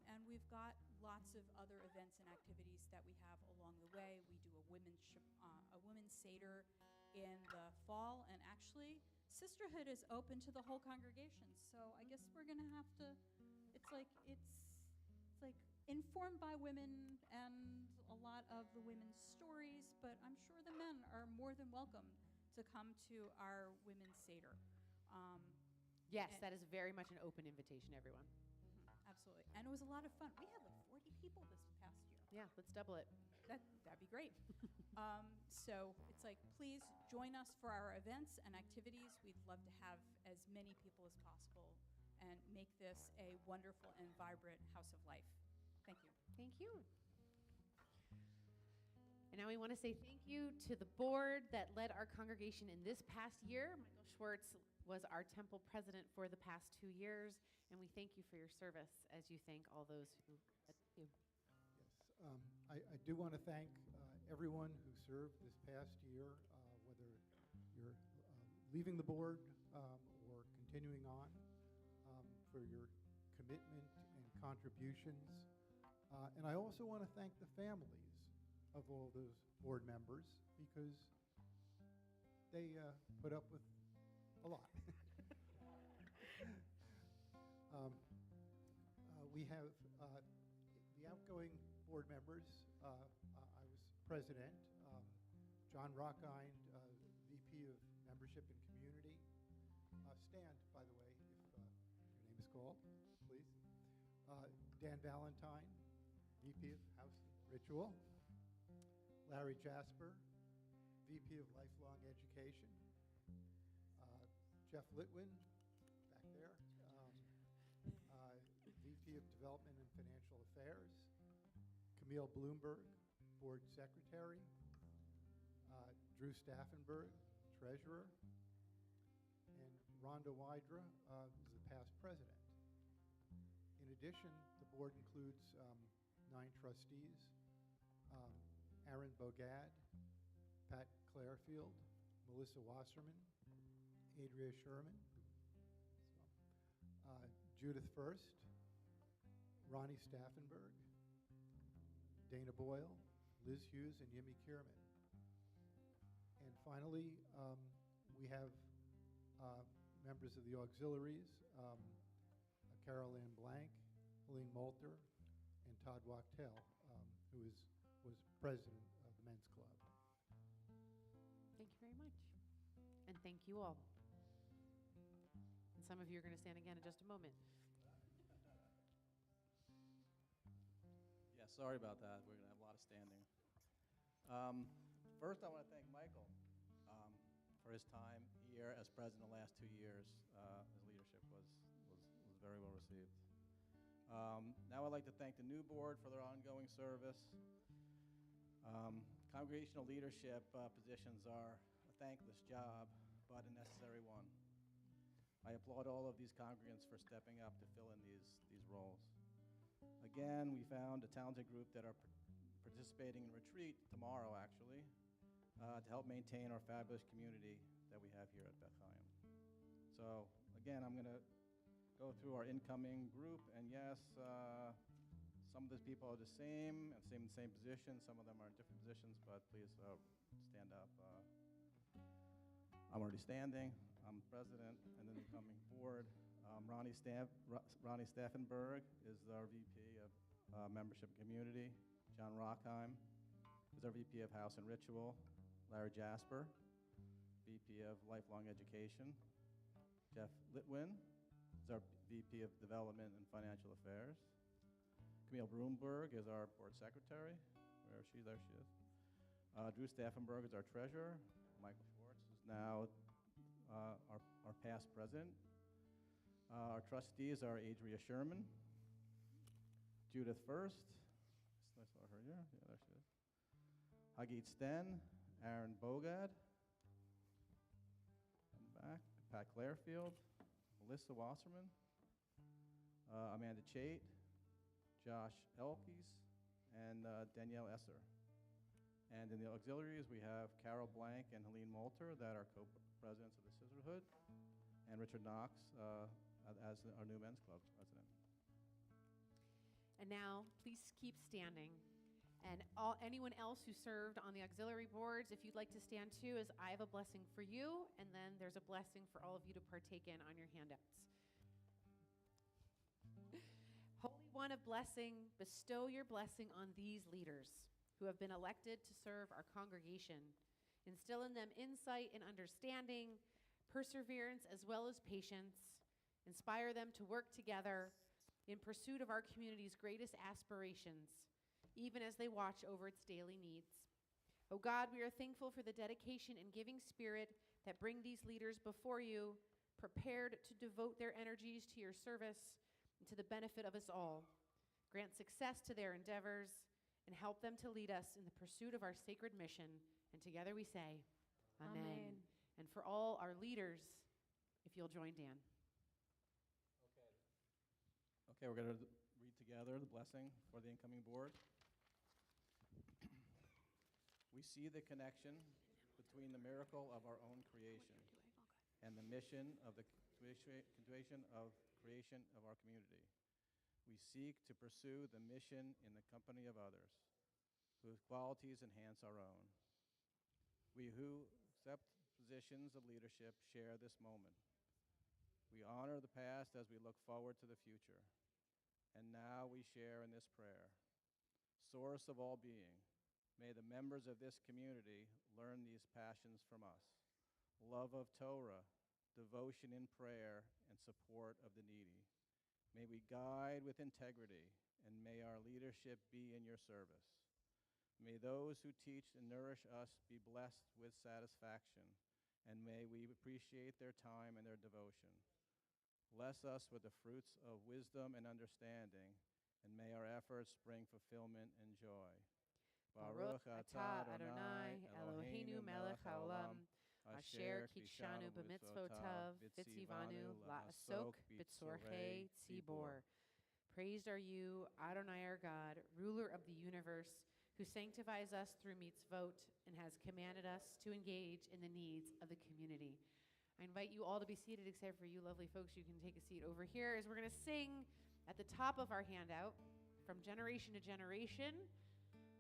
And we've got lots of other events and activities that we have along the way. We do a women's Seder in the fall, and actually, Sisterhood is open to the whole congregation. So I guess we're gonna have to. It's informed by women and a lot of the women's stories, but I'm sure the men are more than welcome to come to our women's Seder. Yes, that is very much an open invitation, everyone. Absolutely. And it was a lot of fun. We had 40 people this past year. Yeah, let's double it. That'd be great. So it's please join us for our events and activities. We'd love to have as many people as possible and make this a wonderful and vibrant house of life. Thank you. Thank you. And now we want to say thank you to the board that led our congregation in this past year. Michael Schwartz was our temple president for the past 2 years, and we thank you for your service as you thank all those who you. Yes, I do want to thank everyone who served this past year, whether you're leaving the board or continuing on, for your commitment and contributions. And I also want to thank the families of all those board members because they put up with a lot. We have the outgoing board members. I was president. John Rockind, VP of Membership and Community. Stand, by the way, if your name is called, please. Dan Valentine, VP of House and Ritual. Larry Jasper, VP of Lifelong Education. Jeff Litwin, back there, VP of Development and Financial Affairs. Camille Bloomberg, Board Secretary. Drew Staffenberg, Treasurer. And Rhonda Wydra, who's the past president. In addition, the board includes 9 trustees. Aaron Bogad, Pat Clarefield, Melissa Wasserman, Adria Sherman, Judith First, Ronnie Staffenberg, Dana Boyle, Liz Hughes, and Yimi Kierman. And finally, we have members of the auxiliaries, Carol Ann Blank, Helene Moulter, and Todd Wachtel, who was president of the Men's Club. Thank you very much. And thank you all. And some of you are going to stand again in just a moment. Yeah, sorry about that. We're going to have a lot of standing. First, I want to thank Michael for his time here as president the last 2 years. His leadership was very well received. Now I'd like to thank the new board for their ongoing service. Congregational leadership positions are a thankless job, but a necessary one. I applaud all of these congregants for stepping up to fill in these roles. Again, we found a talented group that are participating in retreat tomorrow, actually, to help maintain our fabulous community that we have here at Beth Chaim. So, again, I'm going to go through our incoming group, and yes, some of those people are the same position. Some of them are in different positions, but please stand up. I'm already standing. I'm president, and then the incoming board. Ronnie Staffenberg is our VP of Membership and Community. John Rockheim is our VP of House and Ritual. Larry Jasper, VP of Lifelong Education. Jeff Litwin is our VP of Development and Financial Affairs. Camille Broomberg is our board secretary. Where is she? There she is. Drew Staffenberg is our treasurer. Michael Schwartz is now our past president. Our trustees are Adria Sherman, Judith First. I saw her here. Yeah, there she is. Hagit Sten, Aaron Bogad. And back, Pat Clarefield, Melissa Wasserman, Amanda Chait, Josh Elkes, and Danielle Esser. And in the auxiliaries, we have Carol Blank and Helene Moulter that are co-presidents of the Sisterhood, and Richard Knox as our new Men's Club president. And now, please keep standing. And anyone else who served on the auxiliary boards, if you'd like to stand too, as I have a blessing for you, and then there's a blessing for all of you to partake in on your handouts. Holy One of blessing, bestow your blessing on these leaders who have been elected to serve our congregation. Instill in them insight and understanding, perseverance as well as patience. Inspire them to work together in pursuit of our community's greatest aspirations, even as they watch over its daily needs. Oh God, we are thankful for the dedication and giving spirit that bring these leaders before you, prepared to devote their energies to your service and to the benefit of us all. Grant success to their endeavors and help them to lead us in the pursuit of our sacred mission. And together we say, Amen. Amen. And for all our leaders, if you'll join Dan. Okay, we're going to read together the blessing for the incoming board. We see the connection between the miracle of our own creation and the mission of the continuation of creation of our community. We seek to pursue the mission in the company of others, whose qualities enhance our own. We who accept positions of leadership share this moment. We honor the past as we look forward to the future. And now we share in this prayer. Source of all being, may the members of this community learn these passions from us. Love of Torah, devotion in prayer, and support of the needy. May we guide with integrity, and may our leadership be in your service. May those who teach and nourish us be blessed with satisfaction, and may we appreciate their time and their devotion. Bless us with the fruits of wisdom and understanding, and may our efforts bring fulfillment and joy. Baruch atah Adonai Eloheinu melech haolam, asher kitshanu b'mitzvotav, v'tzivanu la'asok b'tzorchei tzibor. Praised are you, Adonai our God, ruler of the universe, who sanctifies us through mitzvot and has commanded us to engage in the needs of the community. I invite you all to be seated, except for you lovely folks. You can take a seat over here as we're going to sing at the top of our handout, From Generation to Generation.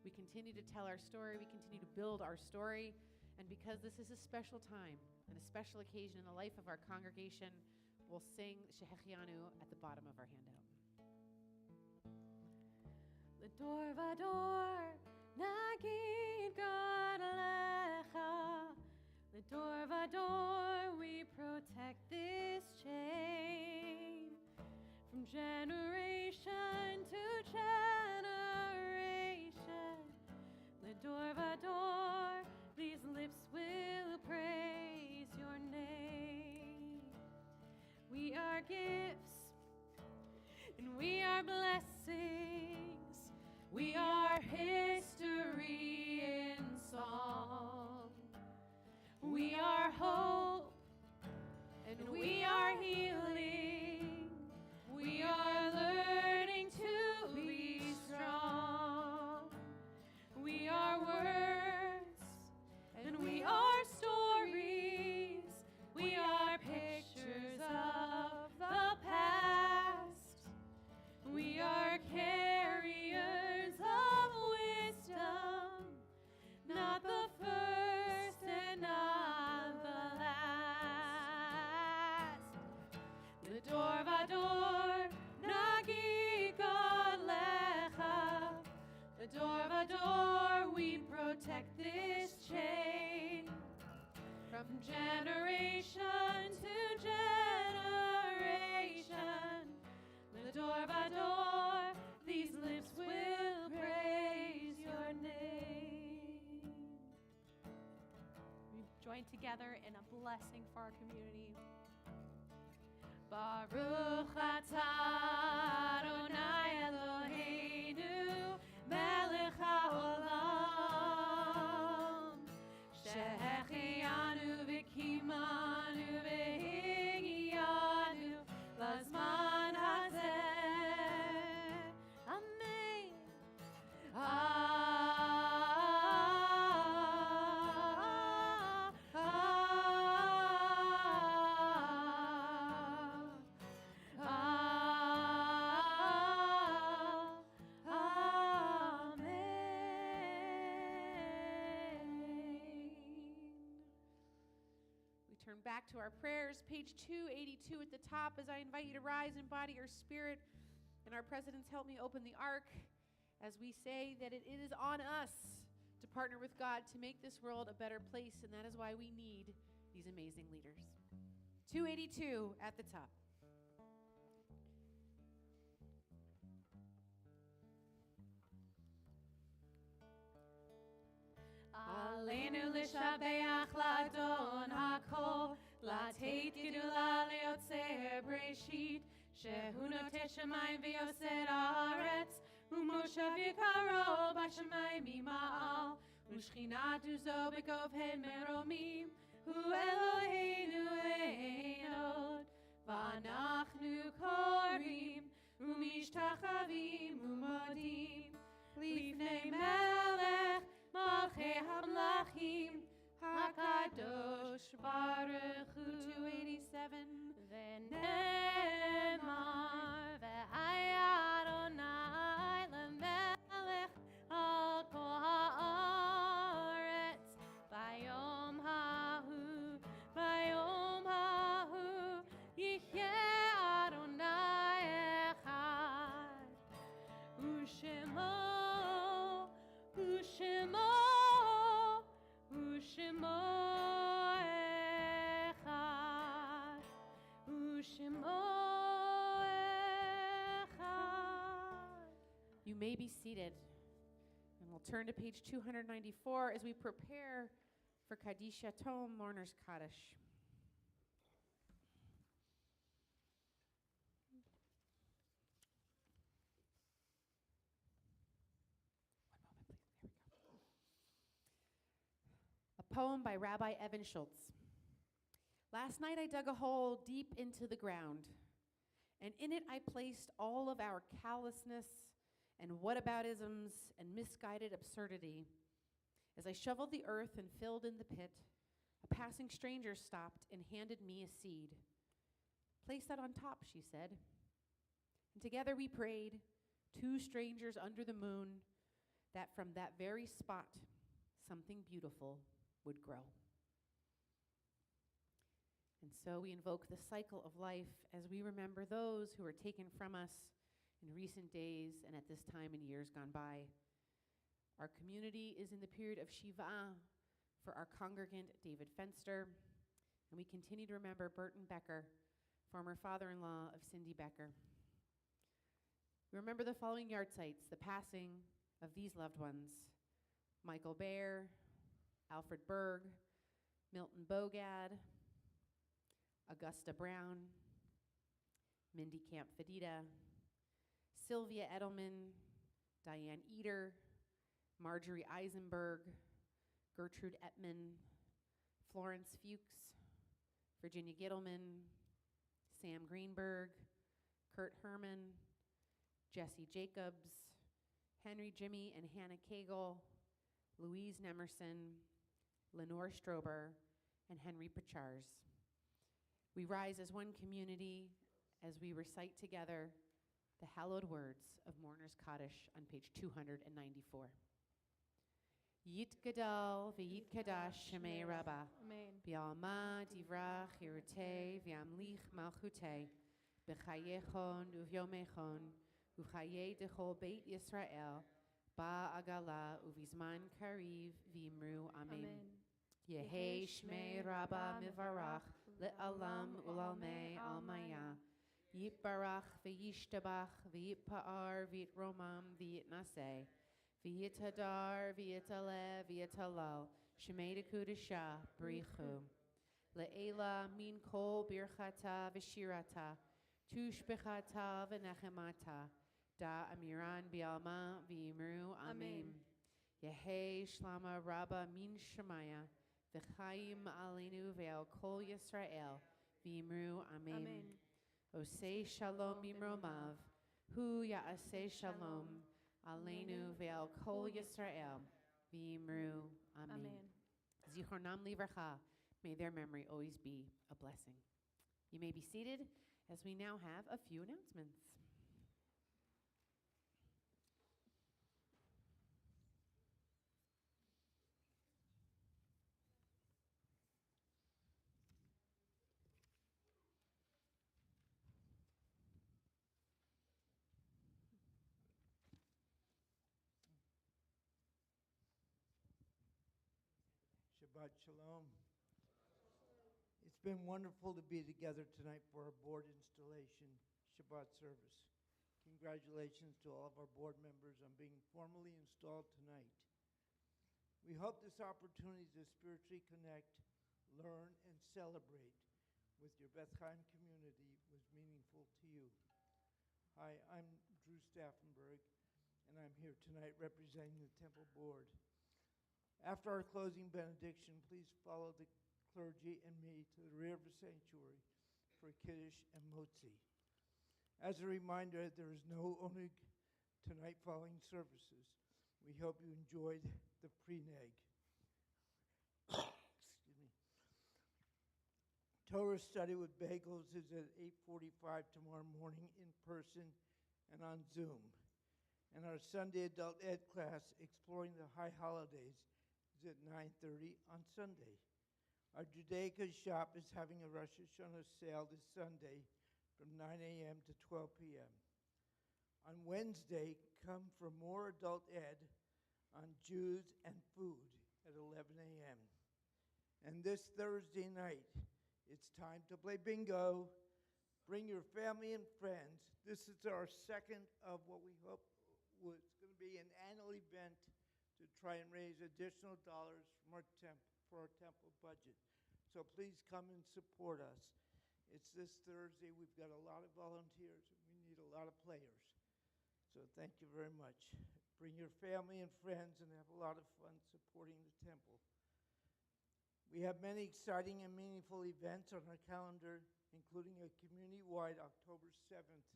We continue to tell our story. We continue to build our story. And because this is a special time and a special occasion in the life of our congregation, we'll sing Shehechianu at the bottom of our handout. L'dor vador nagid God lecha. L'dor vador we protect this chain. From generation to generation, L'dor vador, these lips will praise your name. We are gifts and we are blessings. We are history in song. We are hope and we are healing. We are learning to be strong. We are words and we are stories. We are pictures of the past. We are carriers of wisdom, not the first and not the last. L'dor vador nagi God lecha. L'dor vador we protect this chain. From generation to generation, L'dor vador, these lips will praise your name. We join together in a blessing for our community. Baruch atah Adonai Eloheinu melech haolam, shehechianu v'kimanu v'higiyanu lazman hazeh. Amen. We turn back to our prayers, page 282 at the top, as I invite you to rise in body or spirit. And our presidents help me open the ark as we say that it is on us to partner with God to make this world a better place, and that is why we need these amazing leaders. 282 at the top. Aleinu l'shabeach l'Adon hakol, lateit gedula Bereshit, Shehu Noteh Shamayim V'Yosed Haaretz, Umoshav Yikaro B'Shamayim Mima'al, U'Shchinatu Zo B'Kovhei Meromim, Hu Eloheinu Einod, V'Anachnu Korim, U'Mishtachavim U'Modim, Lifnei Melech Malchei HaMlachim, HaKadosh Baruch Hu. 287. V'nemar ve'ayah Adonai lemelech al kol haaretz bayom hahu yihyeh Adonai echad u'shemo echad u'shemo echad. You may be seated. And we'll turn to page 294 as we prepare for Kaddish Yatom, Mourner's Kaddish. A poem by Rabbi Evan Schultz. Last night I dug a hole deep into the ground, and in it I placed all of our callousness and whataboutisms and misguided absurdity. As I shoveled the earth and filled in the pit, a passing stranger stopped and handed me a seed. Place that on top, she said. And together we prayed, two strangers under the moon, that from that very spot, something beautiful would grow. And so we invoke the cycle of life as we remember those who were taken from us in recent days and at this time in years gone by. Our community is in the period of Shiva for our congregant David Fenster, and we continue to remember Burton Becker, former father-in-law of Cindy Becker. We remember the following yard sites, the passing of these loved ones: Michael Baer, Alfred Berg, Milton Bogad, Augusta Brown, Mindy Camp Fedita, Sylvia Edelman, Diane Eder, Marjorie Eisenberg, Gertrude Ettman, Florence Fuchs, Virginia Gittleman, Sam Greenberg, Kurt Herman, Jesse Jacobs, Henry Jimmy and Hannah Cagle, Louise Nemerson, Lenore Strober, and Henry Pachars. We rise as one community as we recite together the hallowed words of Mourner's Kaddish on page 294. Yit Gadal v'yit Kadash Shemei Rabbah Amen. B'alma divrach yirutei v'amlich malchutei b'chayechon uvyomechon u'chayei dechol Beit Yisrael ba'agala uvizman kariv v'imru Amen. Yehei Shmei Rabbah mivarach le'alam ulalmei almaya Yitbarach v'yishtabach v'yitpa'ar v'yitromam v'yitnaseh v'yithadar v'yitaleh v'yitalal Shemei dekudesha brichu le'ela min kol birchata v'shirata tushbechata v'nechemata da amiran bi'alma v'yimru Amen. Yehei shlama rabba min shemaya v'chaim aleinu ve'al kol Yisrael v'yimru Amen. Osei shalom bimromav, hu ya'aseh shalom, aleinu ve'al kol Yisrael, v'yimru Amen. Zichronam livracha, may their memory always be a blessing. You may be seated as we now have a few announcements. Shabbat Shalom. It's been wonderful to be together tonight for our board installation, Shabbat Service. Congratulations to all of our board members on being formally installed tonight. We hope this opportunity to spiritually connect, learn, and celebrate with your Bethlehem community was meaningful to you. Hi, I'm Drew Staffenberg, and I'm here tonight representing the Temple Board. After our closing benediction, please follow the clergy and me to the rear of the sanctuary for Kiddush and Motzi. As a reminder, there is no oneg tonight following services. We hope you enjoyed the pre-neg. Excuse me. Torah study with bagels is at 8:45 tomorrow morning in person and on Zoom. And our Sunday adult ed class, Exploring the High Holidays, is at 9:30 on Sunday. Our Judaica shop is having a Rosh Hashanah sale this Sunday from 9 a.m. to 12 p.m. On Wednesday, come for more adult ed on Jews and food at 11 a.m. And this Thursday night, it's time to play bingo. Bring your family and friends. This is our second of what we hope was going to be an annual event to try and raise additional dollars from for our temple budget. So please come and support us. It's this Thursday. We've got a lot of volunteers, and we need a lot of players. So thank you very much. Bring your family and friends and have a lot of fun supporting the temple. We have many exciting and meaningful events on our calendar, including a community-wide October 7th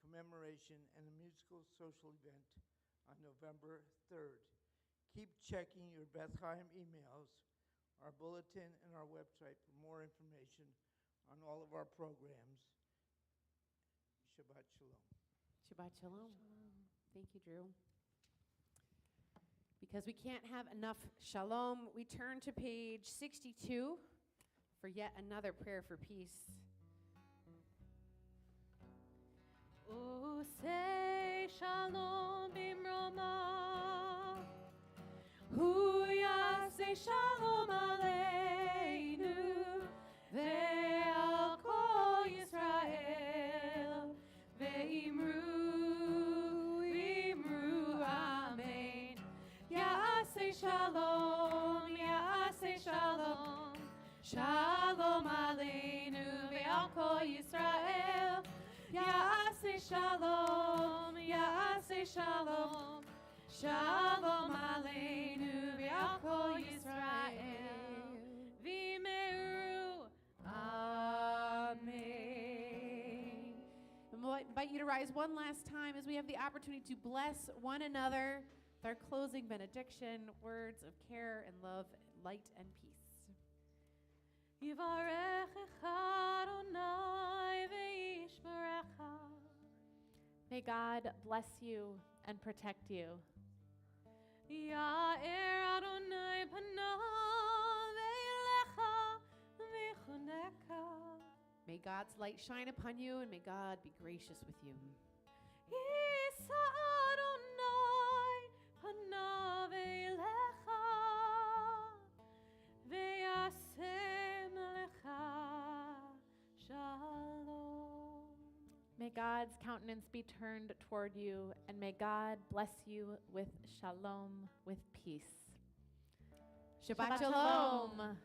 commemoration and a musical social event on November 3rd. Keep checking your Bethlehem emails, our bulletin, and our website for more information on all of our programs. Shabbat Shalom. Shabbat Shalom. Thank you, Drew. Because we can't have enough shalom, we turn to page 62 for yet another prayer for peace. Oh, say shalom bimroma. Hu yaseh shalom aleinu ve'al kol Yisrael ve'imru amen. Yaseh shalom, shalom aleinu ve'al kol Yisrael. Yaseh shalom, shalom aleinu ve'al kol Yisrael. V'meru, amen. And we'll invite you to rise one last time as we have the opportunity to bless one another with our closing benediction, words of care and love, light and peace. Yivarechecha Adonai ve'yishmerecha. May God bless you and protect you. Ya'er Adonai panav ve'elecha v'choneka. May God's light shine upon you, and may God be gracious with you. Yisa Adonai panav ve'elecha ve'yasem lecha shalom. May God's countenance be turned toward you, and may God bless you with shalom, with peace. Shabbat Shalom.